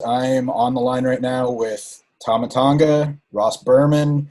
I'm on the line right now with Tama Tonga, Ross Berman.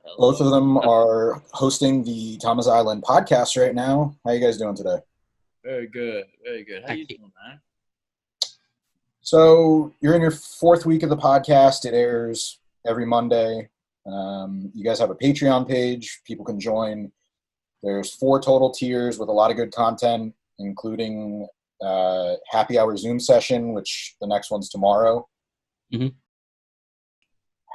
Hello. Both of them are hosting the Tama's Island podcast right now. How you guys doing today? Very good. Very good. How you doing, man? So you're in your fourth week of the podcast. It airs every Monday. You guys have a Patreon page. People can join. There's 4 total tiers with a lot of good content, including happy hour Zoom session, which the next one's tomorrow. Mm-hmm.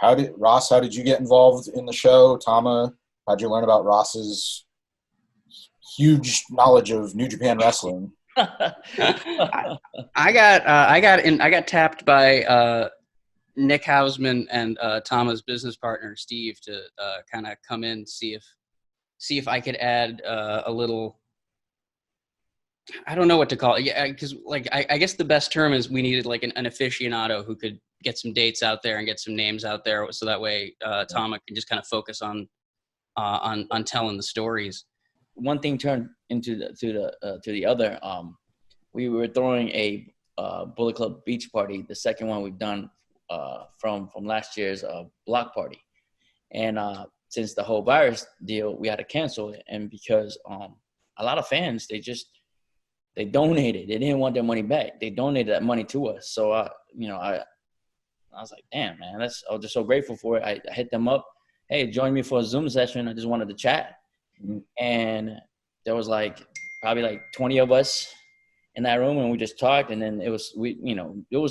How did you get involved in the show? Tama, how'd you learn about Ross's huge knowledge of New Japan wrestling? I got tapped by Nick Hausman and Tama's business partner Steve to kind of come in, see if I could add a little. I don't know what to call it. Yeah, because I guess the best term is we needed like an aficionado who could get some dates out there and get some names out there, so that way Tama can just kind of focus on telling the stories. One thing turned into the other. We were throwing a Bullet Club beach party, the second one we've done from last year's block party, and since the whole virus deal, we had to cancel it. And because a lot of fans, they donated. They didn't want their money back. They donated that money to us. So I was like, damn, man, I was just so grateful for it. I hit them up. Hey, join me for a Zoom session. I just wanted to chat. Mm-hmm. And there was probably 20 of us in that room, and we just talked. And then there was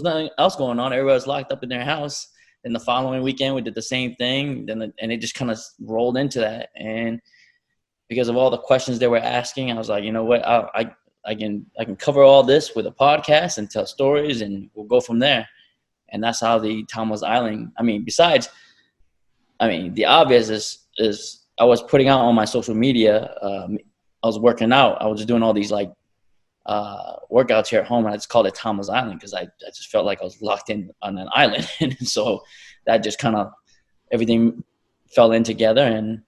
nothing else going on. Everybody was locked up in their house. Then the following weekend, we did the same thing. And it just kind of rolled into that. And because of all the questions they were asking, I was like, you know what, I can cover all this with a podcast and tell stories, and we'll go from there. And that's how the Tama's Island. The obvious is I was putting out on my social media. I was working out. I was just doing all these workouts here at home, and I just called it Tama's Island because I just felt like I was locked in on an island. And so that just kind of everything fell in together, and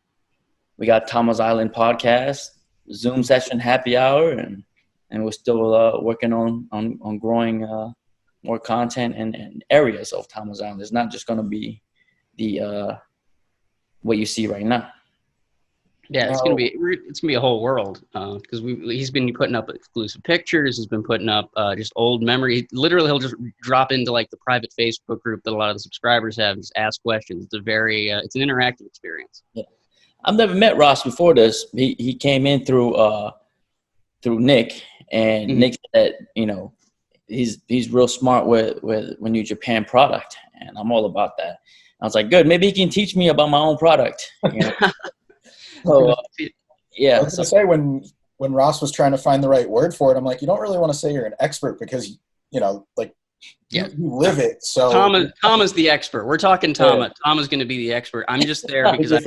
we got Tama's Island podcast, Zoom session, happy hour, and we're still working on growing more content and areas of Tama's Island. It's not just going to be the what you see right now. Yeah, it's gonna be a whole world because he's been putting up exclusive pictures. He's been putting up just old memory. Literally, he'll just drop into the private Facebook group that a lot of the subscribers have and just ask questions. It's it's an interactive experience. Yeah, I've never met Ross before this. He came in through Nick, and Nick said, he's real smart with New Japan product, and I'm all about that. I was like, good, maybe he can teach me about my own product. So yeah. I was going to say when Ross was trying to find the right word for it, I'm like, you don't really want to say you're an expert because you live it. So Tama's the expert. We're talking Tama. Yeah. Tama's going to be the expert. I'm just there because I've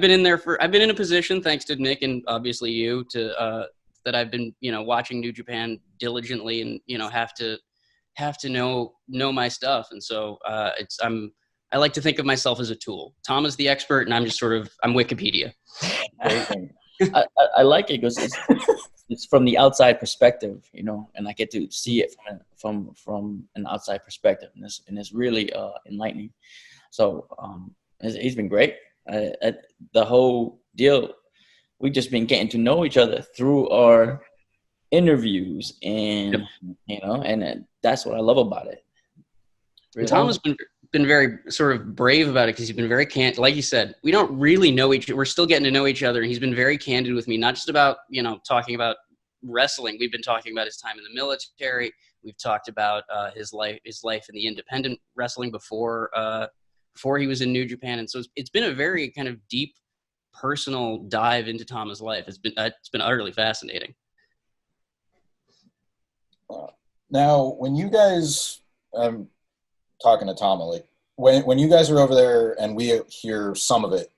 been in a position, thanks to Nick and obviously you, that I've been watching New Japan diligently and have to know my stuff. And so I like to think of myself as a tool. Tama's the expert, and I'm just I'm Wikipedia. I like it because it's from the outside perspective, and I get to see it from an outside perspective, and it's really enlightening. So he's been great. The whole deal, we've just been getting to know each other through our interviews, and and that's what I love about it. Really. Tama's been very brave about it because he's been very candid. Like you said, we don't really know each other. We're still getting to know each other, and he's been very candid with me, not just about talking about wrestling. We've been talking about his time in the military. We've talked about his life in the independent wrestling before he was in New Japan, and so it's been a very kind of deep, personal dive into Tama's life. It's been utterly fascinating. Now, when you guys, I'm talking to Tama, when you guys are over there and we hear some of it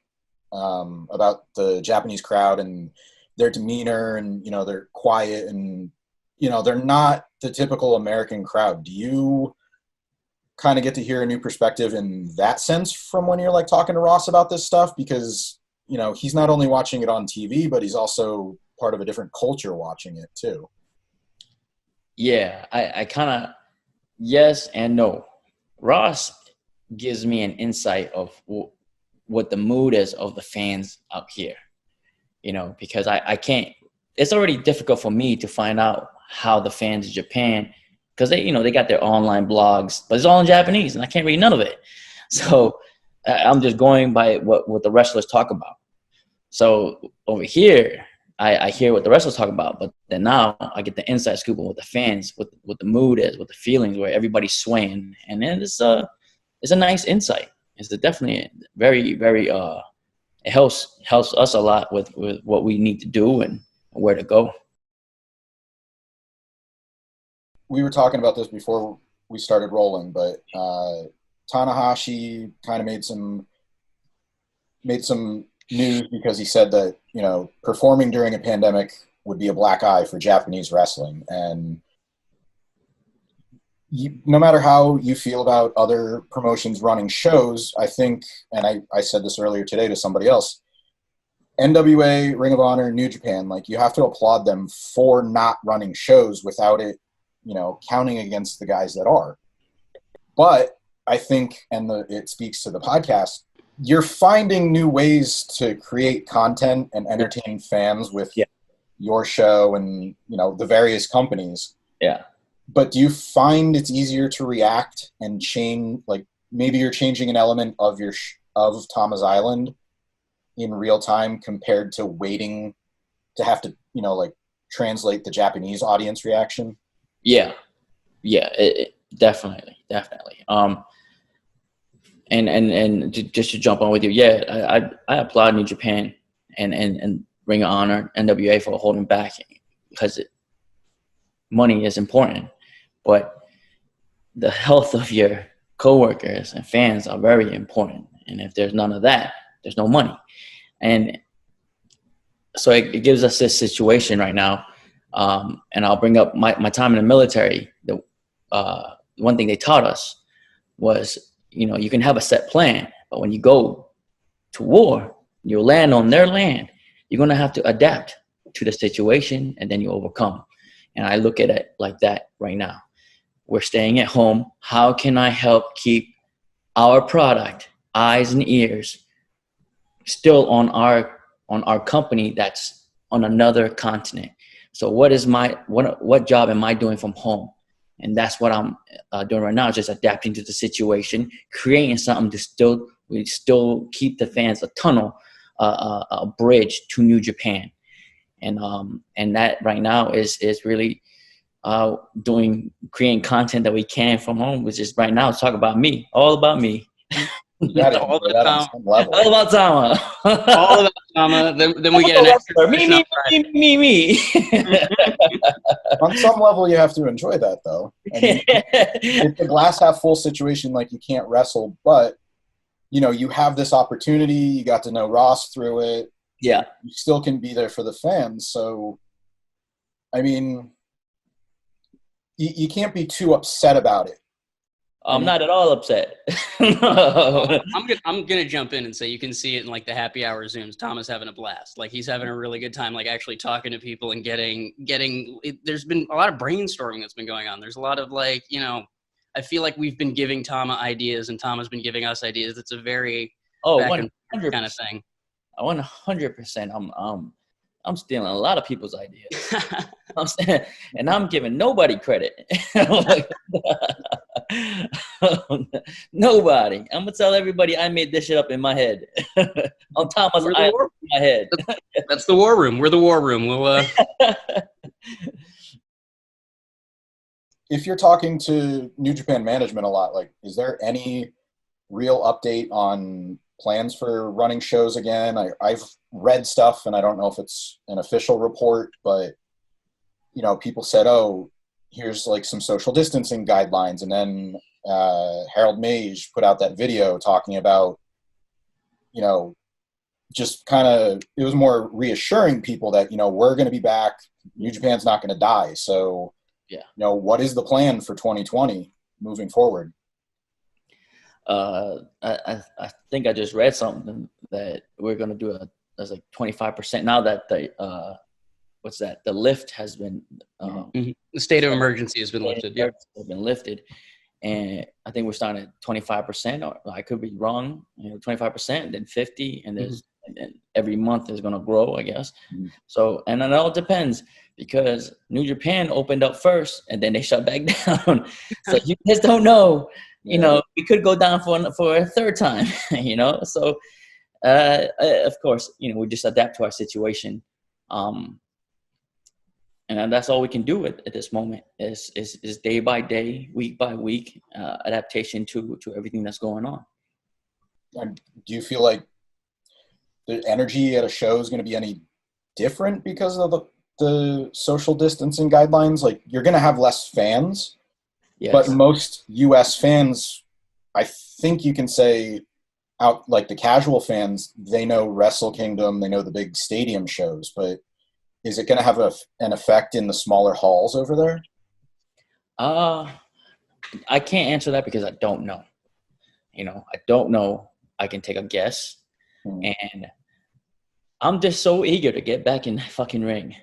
about the Japanese crowd and their demeanor and, they're quiet and, they're not the typical American crowd. Do you kind of get to hear a new perspective in that sense from when you're talking to Ross about this stuff? Because, he's not only watching it on TV, but he's also part of a different culture watching it too. Yeah, I kind of Yes and no. Ross gives me an insight of what the mood is of the fans out here, because I can't. It's already difficult for me to find out how the fans in Japan, because they got their online blogs, but it's all in Japanese and I can't read none of it. So I'm just going by what the wrestlers talk about. So over here, I hear what the wrestlers talk about, but then now I get the inside scoop on what the fans, what the mood is, what the feelings, where everybody's swaying, and then it's a nice insight. It's definitely very very it helps us a lot with what we need to do and where to go. We were talking about this before we started rolling, but Tanahashi kind of made some news because he said that performing during a pandemic would be a black eye for Japanese wrestling, and no matter how you feel about other promotions running shows, I think, and I said this earlier today to somebody else, NWA, Ring of Honor, New Japan, like, you have to applaud them for not running shows without it, counting against the guys that are. But I think, and it speaks to the podcast, you're finding new ways to create content and entertain fans with your show and, the various companies. Yeah. But do you find it's easier to react and change, like maybe you're changing an element of of Tama's Island in real time compared to waiting to have to, translate the Japanese audience reaction? Yeah, definitely. And just to jump on with you, I applaud New Japan and Ring of Honor, NWA for holding back, because money is important, but the health of your coworkers and fans are very important. And if there's none of that, there's no money. And so it gives us this situation right now. And I'll bring up my time in the military. The one thing they taught us was, you can have a set plan, but when you go to war, you land on their land, you're going to have to adapt to the situation, and then you overcome. And I look at it like that right now. We're staying at home. How can I help keep our product, eyes and ears, still on our company that's on another continent? So what job am I doing from home? And that's what I'm doing right now, just adapting to the situation, creating something to still keep the fans a tunnel, a bridge to New Japan. And that right now is really creating content that we can from home, which is right now talk about me, all about me. All the time. All about Tama. All about Tama. Then we get an extra me. On some level, you have to enjoy that, though. I mean, it's a glass half full situation. Like, you can't wrestle, but you have this opportunity. You got to know Ross through it. Yeah, you still can be there for the fans. So, I mean, you can't be too upset about it. I'm not at all upset. I'm gonna jump in and say you can see it in like the happy hour Zooms. Tama's having a blast. Like, he's having a really good time, like actually talking to people and getting. There's been a lot of brainstorming that's been going on. There's a lot of I feel like we've been giving Tama ideas and Tama's been giving us ideas. It's a very back and forth kind of thing. 100%. I'm stealing a lot of people's ideas. And I'm giving nobody credit. Nobody. I'm gonna tell everybody I made this shit up in my head. On Tama's in my head. That's the war room. We're the war room. We'll. If you're talking to New Japan management a lot, like, is there any real update on plans for running shows again? I've read stuff, and I don't know if it's an official report, but people said, oh, here's like some social distancing guidelines, and then Harold Mage put out that video talking about just kind of, it was more reassuring people that we're going to be back, New Japan's not going to die. So what is the plan for 2020 moving forward? I think I just read something that we're going to do as like 25% now that the lift has been the state of emergency has been lifted. Has been lifted, and I think we're starting at 25%, or I could be wrong, 25%, then 50, and and every month is going to grow, I guess. Mm-hmm. So, and it all depends, because New Japan opened up first and then they shut back down. So you just don't know, we could go down for a third time, So, of course, we just adapt to our situation. And that's all we can do at this moment is day by day, week by week, adaptation to everything that's going on. Do you feel like the energy at a show is going to be any different because of the social distancing guidelines? Like, you're going to have less fans, yes. But most U.S. fans, I think you can say, out like the casual fans, they know Wrestle Kingdom, they know the big stadium shows, but is it going to have an effect in the smaller halls over there? I can't answer that because I don't know. I don't know. I can take a guess. And I'm just so eager to get back in the fucking ring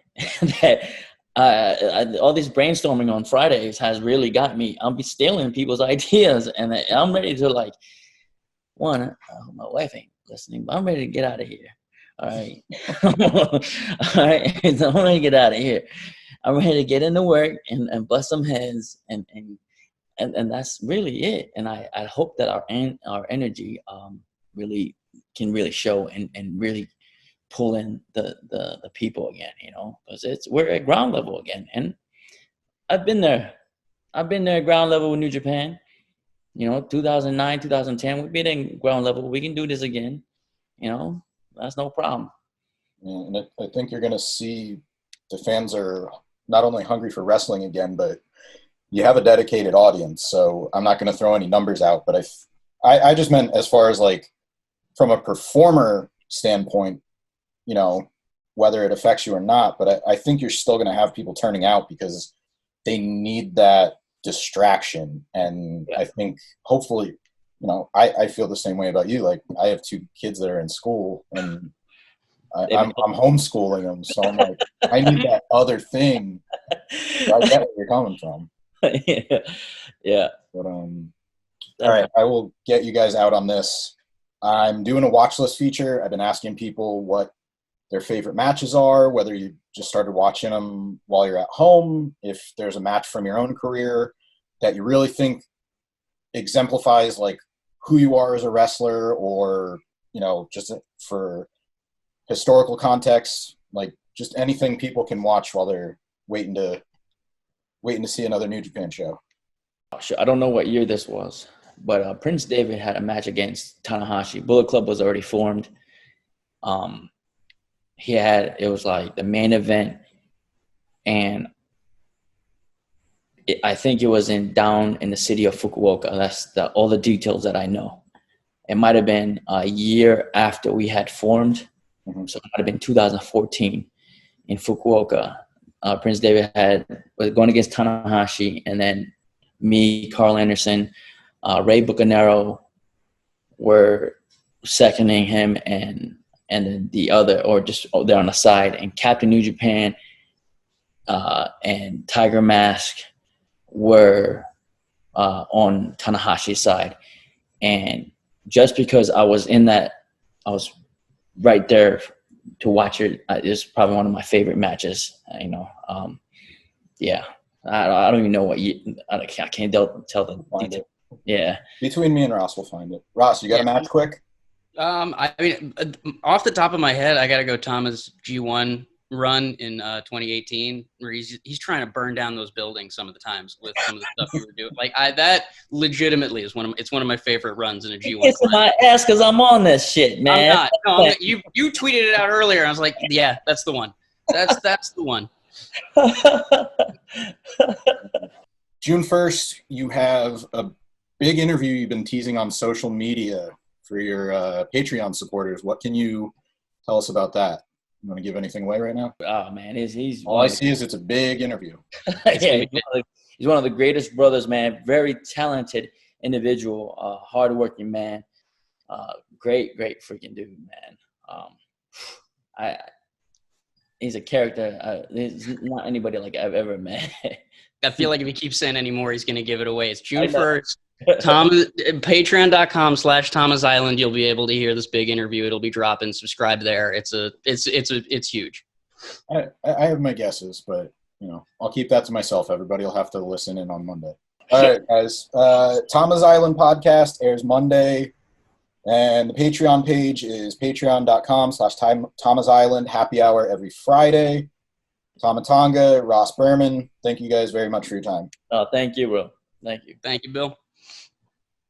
that all this brainstorming on Fridays has really got me. I'll be stealing people's ideas, and I'm ready to my wife ain't listening, but I'm ready to get out of here. All right. All right. I'm ready to get out of here. I'm ready to get into work and bust some heads and that's really it. And I hope that our energy really can really show and really pull in the people again, because we're at ground level again. And I've been there at ground level with New Japan, 2009, 2010, we've been in ground level. We can do this again, that's no problem. And I think you're going to see the fans are not only hungry for wrestling again, but you have a dedicated audience. So I'm not going to throw any numbers out, but I just meant as far as from a performer standpoint, whether it affects you or not, but I think you're still going to have people turning out because they need that distraction. And I think hopefully, I feel the same way about you. Like, I have 2 kids that are in school, and I'm homeschooling them. So I'm like, I need that other thing. So I get where you're coming from. Yeah. But, all right, I will get you guys out on this. I'm doing a watch list feature. I've been asking people what their favorite matches are, whether you just started watching them while you're at home, if there's a match from your own career that you really think exemplifies who you are as a wrestler, or, just for historical context, just anything people can watch while they're waiting to see another New Japan show. I don't know what year this was, but Prince David had a match against Tanahashi. Bullet Club was already formed. It was the main event, and I think it was down in the city of Fukuoka. That's all the details that I know. It might have been a year after we had formed, so it might have been 2014 in Fukuoka. Prince David was going against Tanahashi, and then me, Carl Anderson, Ray Bucanero were seconding him, and then the other, or just there on the side, and Captain New Japan and Tiger Mask were on Tanahashi's side. And just because I was right there to watch it, it's probably one of my favorite matches. Yeah. I don't even know what I can't tell the detail. Yeah. Between me and Ross, we'll find it. Ross, you got a match quick? I mean, off the top of my head, I got to go Tama's G1 run in 2018, where he's trying to burn down those buildings some of the times with some of the stuff we were doing. That legitimately is one of my favorite runs in a G1. It's my ass because I'm on this shit, man. I'm not. No, you tweeted it out earlier. I was like, yeah, that's the one. That's the one. June 1st, you have a big interview you've been teasing on social media for your Patreon supporters. What can you tell us about that? You want to give anything away right now? Oh, man. All I see is it's a big interview. Yeah, he's one of the greatest brothers, man. Very talented individual, hardworking man. Great freaking dude, man. He's a character. There's not anybody like I've ever met. I feel like if he keeps saying any more, he's going to give it away. It's June 1st. Patreon.com/Tama's Island. You'll be able to hear this big interview. It'll be dropping. Subscribe there. It's huge. I have my guesses, but I'll keep that to myself. Everybody will have to listen in on Monday. All right, guys. Tama's Island podcast airs Monday, and the Patreon page is patreon.com/Tama's Island. Happy hour every Friday. Tama Tonga, Ross Berman. Thank you guys very much for your time. Thank you, Will. Thank you. Thank you, Bill.